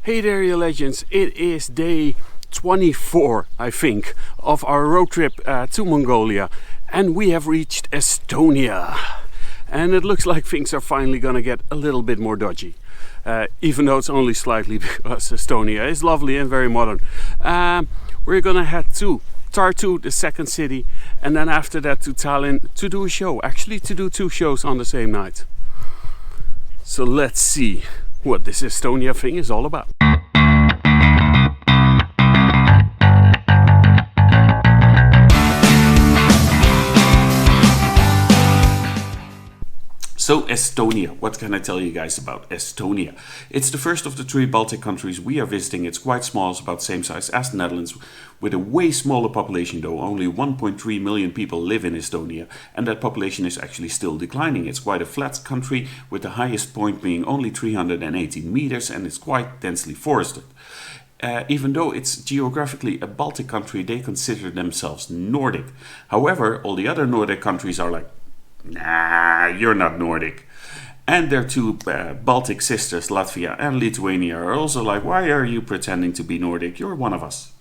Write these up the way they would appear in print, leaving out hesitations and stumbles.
Hey there, you legends. It is day 24, I think, of our road trip to Mongolia, and we have reached Estonia. And it looks like things are finally gonna get a little bit more dodgy, even though it's only slightly, because Estonia is lovely and very modern. We're gonna head to Tartu, the second city, and then after that to Tallinn to do a show, actually to do 2 shows on the same night. So let's see what this Estonia thing is all about. So Estonia, what can I tell you guys about Estonia? It's the first of the 3 Baltic countries we are visiting. It's quite small, it's about the same size as the Netherlands, with a way smaller population though. Only 1.3 million people live in Estonia, and that population is actually still declining. It's quite a flat country, with the highest point being only 318 meters, and it's quite densely forested. Even though it's geographically a Baltic country, they consider themselves Nordic. However, all the other Nordic countries are like, nah, you're not Nordic. And their 2 Baltic sisters, Latvia and Lithuania, are also like, why are you pretending to be Nordic? You're one of us.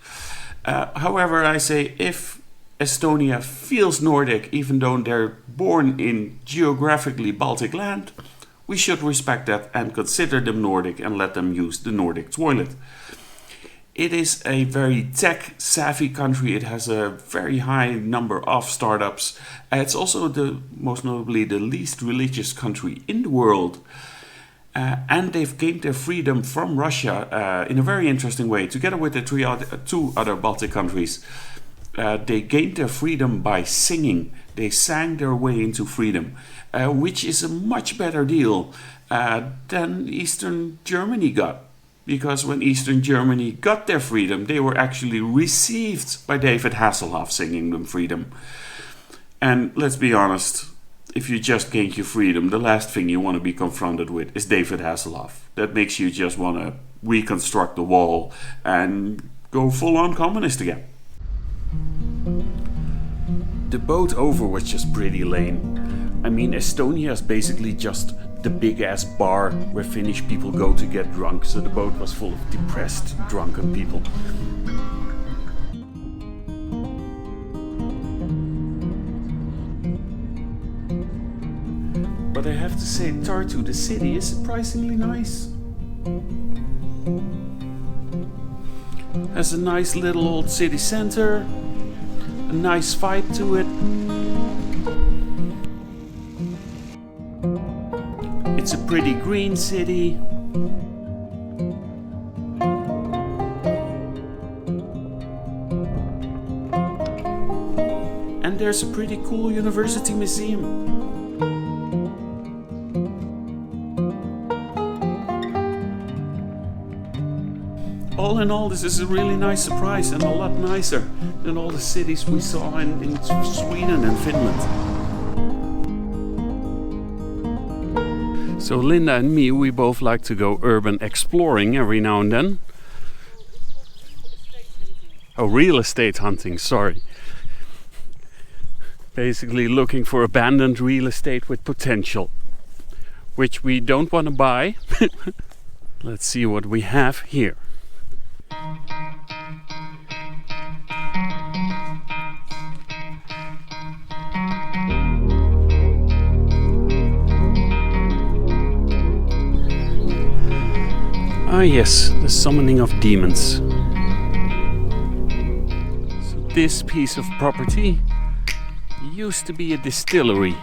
However, I say, if Estonia feels Nordic, even though they're born in geographically Baltic land, we should respect that and consider them Nordic and let them use the Nordic toilet. It is a very tech-savvy country. It has a very high number of startups. It's also most notably the least religious country in the world. And they've gained their freedom from Russia in a very interesting way. Together with the 2 other Baltic countries, they gained their freedom by singing. They sang their way into freedom, which is a much better deal than Eastern Germany got. Because when Eastern Germany got their freedom, they were actually received by David Hasselhoff singing them freedom. And let's be honest, if you just gained your freedom, the last thing you want to be confronted with is David Hasselhoff. That makes you just want to reconstruct the wall and go full-on communist again. The boat over was just pretty lame. I mean, Estonia is basically just the big-ass bar where Finnish people go to get drunk, so the boat was full of depressed, drunken people. But I have to say, Tartu, the city, is surprisingly nice. Has a nice little old city center, a nice vibe to it. It's a pretty green city. And there's a pretty cool university museum. All in all, this is a really nice surprise, and a lot nicer than all the cities we saw in Sweden and Finland. So Linda and me, we both like to go urban exploring every now and then. Oh, real estate hunting, sorry. Basically looking for abandoned real estate with potential, which we don't want to buy. Let's see what we have here. Ah yes, the summoning of demons. So this piece of property used to be a distillery.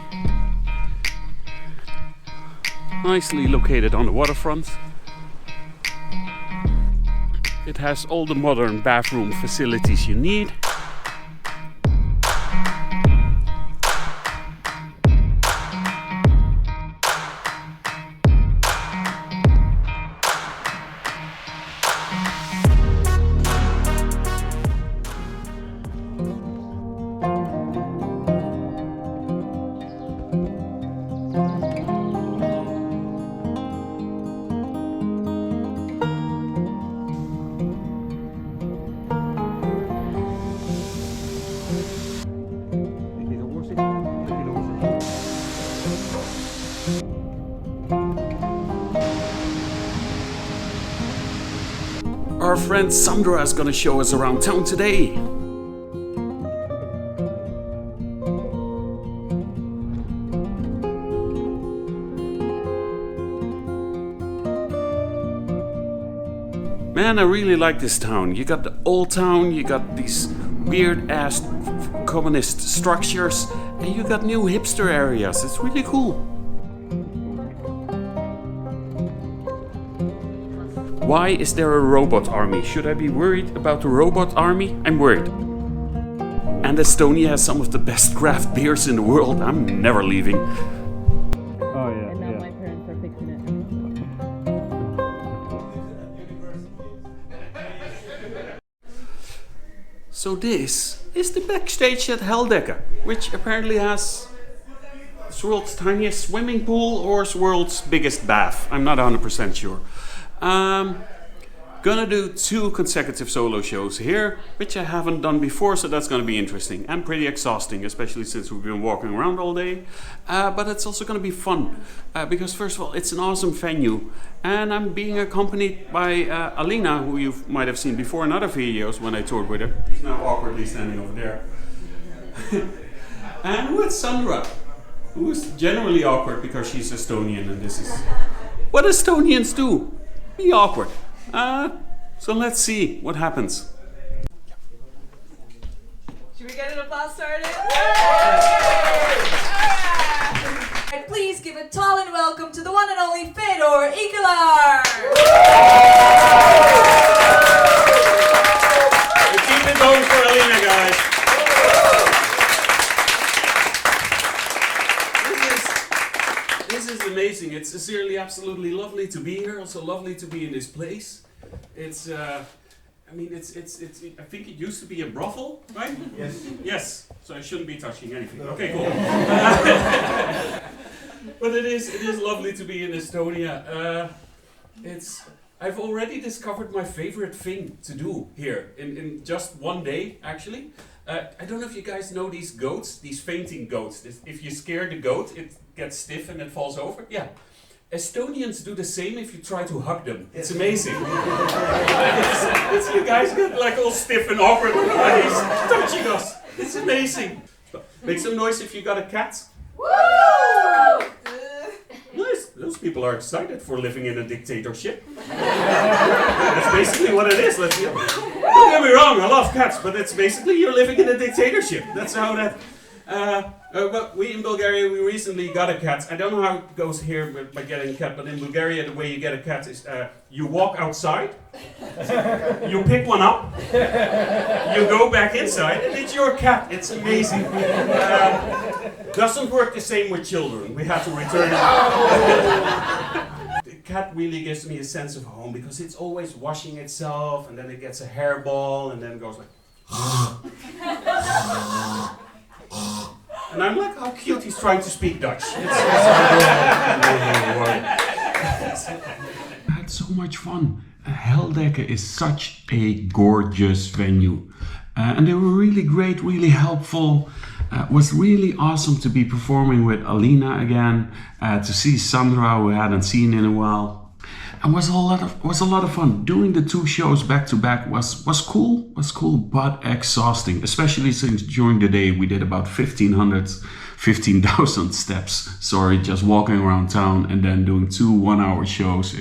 Nicely located on the waterfront. It has all the modern bathroom facilities you need. our friend Sandra is gonna show us around town today. Man, I really like this town. You got the old town, you got these weird-ass communist structures, and you got new hipster areas. It's really cool. Why is there a robot army? Should I be worried about the robot army? I'm worried. And Estonia has some of the best craft beers in the world. I'm never leaving. Oh yeah. And now my parents are fixing it. So this is the backstage at Heldeke, which apparently has the world's tiniest swimming pool or the world's biggest bath. I'm not 100% sure. Gonna do 2 consecutive solo shows here, which I haven't done before, so that's gonna be interesting and pretty exhausting, especially since we've been walking around all day. But it's also gonna be fun, because first of all, it's an awesome venue, and I'm being accompanied by Alina, who you might have seen before in other videos when I toured with her. She's now awkwardly standing over there. And with Sandra, who is generally awkward because she's Estonian, and this is what Estonians do. Be awkward. So let's see what happens. Should we get an applause started? And please give a tall and welcome to the one and only Fedor Ikelar. Keep it going for Alina, guys. This is amazing. It's sincerely absolutely lovely to be here. Also lovely to be in this place. It's I mean it's I think it used to be a brothel, right? Yes. Yes. So I shouldn't be touching anything. Okay, cool. But it is lovely to be in Estonia. I've already discovered my favorite thing to do here in just one day, actually. I don't know if you guys know these goats, these fainting goats. If you scare the goat, it gets stiff and it falls over. Yeah. Estonians do the same if you try to hug them. It's amazing. You guys get like all stiff and awkward when he's touching us. It's amazing. Make some noise if you got a cat. Woo! Nice. Those people are excited for living in a dictatorship. That's basically what it is. Don't get me wrong, I love cats, but it's basically you're living in a dictatorship. That's how that... Well, we in Bulgaria, we recently got a cat. I don't know how it goes here by getting a cat, but in Bulgaria, the way you get a cat is you walk outside, you pick one up, you go back inside, and it's your cat. It's amazing. Doesn't work the same with children. We have to return it. The cat really gives me a sense of home because it's always washing itself, and then it gets a hairball, and then it goes like... And I'm like, how cute he's trying to speak Dutch. I had so much fun. Heldeke is such a gorgeous venue. And they were really great, really helpful. It was really awesome to be performing with Alina again, to see Sandra, who I hadn't seen in a while. And was a lot of fun. Doing the 2 shows back to back was cool, but exhausting. Especially since during the day we did about 15,000 steps. Sorry, just walking around town and then doing 2 one-hour shows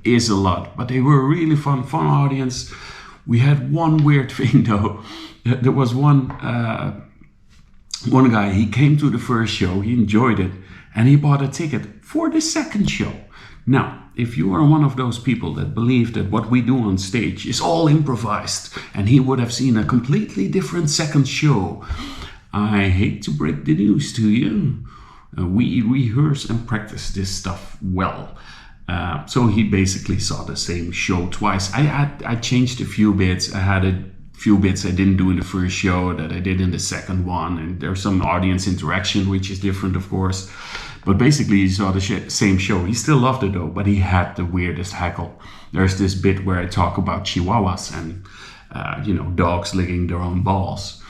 is a lot. But they were a really fun audience. We had one weird thing though. There was one guy. He came to the first show, he enjoyed it, and he bought a ticket for the second show. Now, if you are one of those people that believe that what we do on stage is all improvised and he would have seen a completely different second show, I hate to break the news to you. We rehearse and practice this stuff well. So he basically saw the same show twice. I changed a few bits. I had a few bits I didn't do in the first show that I did in the second one. And there's some audience interaction, which is different, of course. But basically, he saw the same show. He still loved it though, but he had the weirdest heckle. There's this bit where I talk about chihuahuas and, dogs licking their own balls.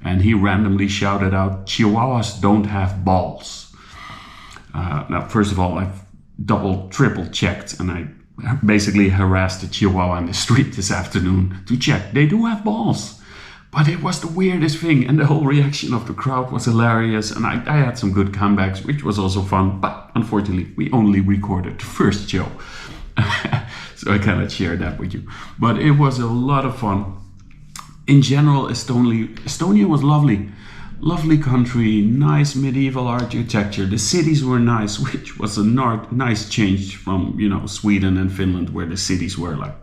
And he randomly shouted out, "Chihuahuas don't have balls." Now, first of all, I've triple checked, and I basically harassed a chihuahua in the street this afternoon to check. They do have balls. But it was the weirdest thing, and the whole reaction of the crowd was hilarious, and I had some good comebacks, which was also fun, but unfortunately we only recorded the first show. So I cannot share that with you. But it was a lot of fun. In general, Estonia was lovely. Lovely country, nice medieval architecture. The cities were nice, which was a nice change from, Sweden and Finland, where the cities were like...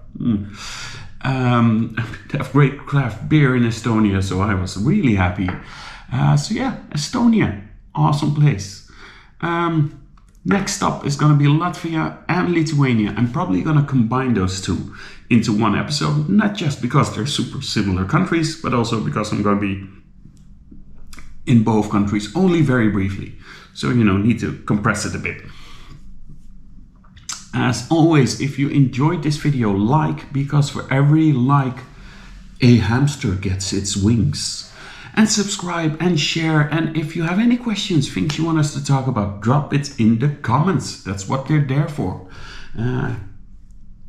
They have great craft beer in Estonia, so I was really happy. Estonia, awesome place. Next up is going to be Latvia and Lithuania. I'm probably going to combine those two into one episode, not just because they're super similar countries, but also because I'm going to be in both countries only very briefly. So, need to compress it a bit. As always, if you enjoyed this video, like, because for every like, a hamster gets its wings. And subscribe and share. And if you have any questions, things you want us to talk about, drop it in the comments. That's what they're there for.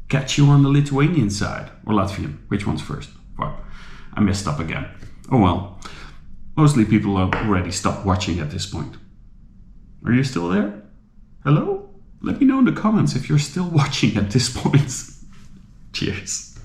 Catch you on the Lithuanian side, or Latvian. Which one's first? Well, I messed up again. Oh well. Mostly people have already stopped watching at this point. Are you still there? Hello? Let me know in the comments if you're still watching at this point. Cheers.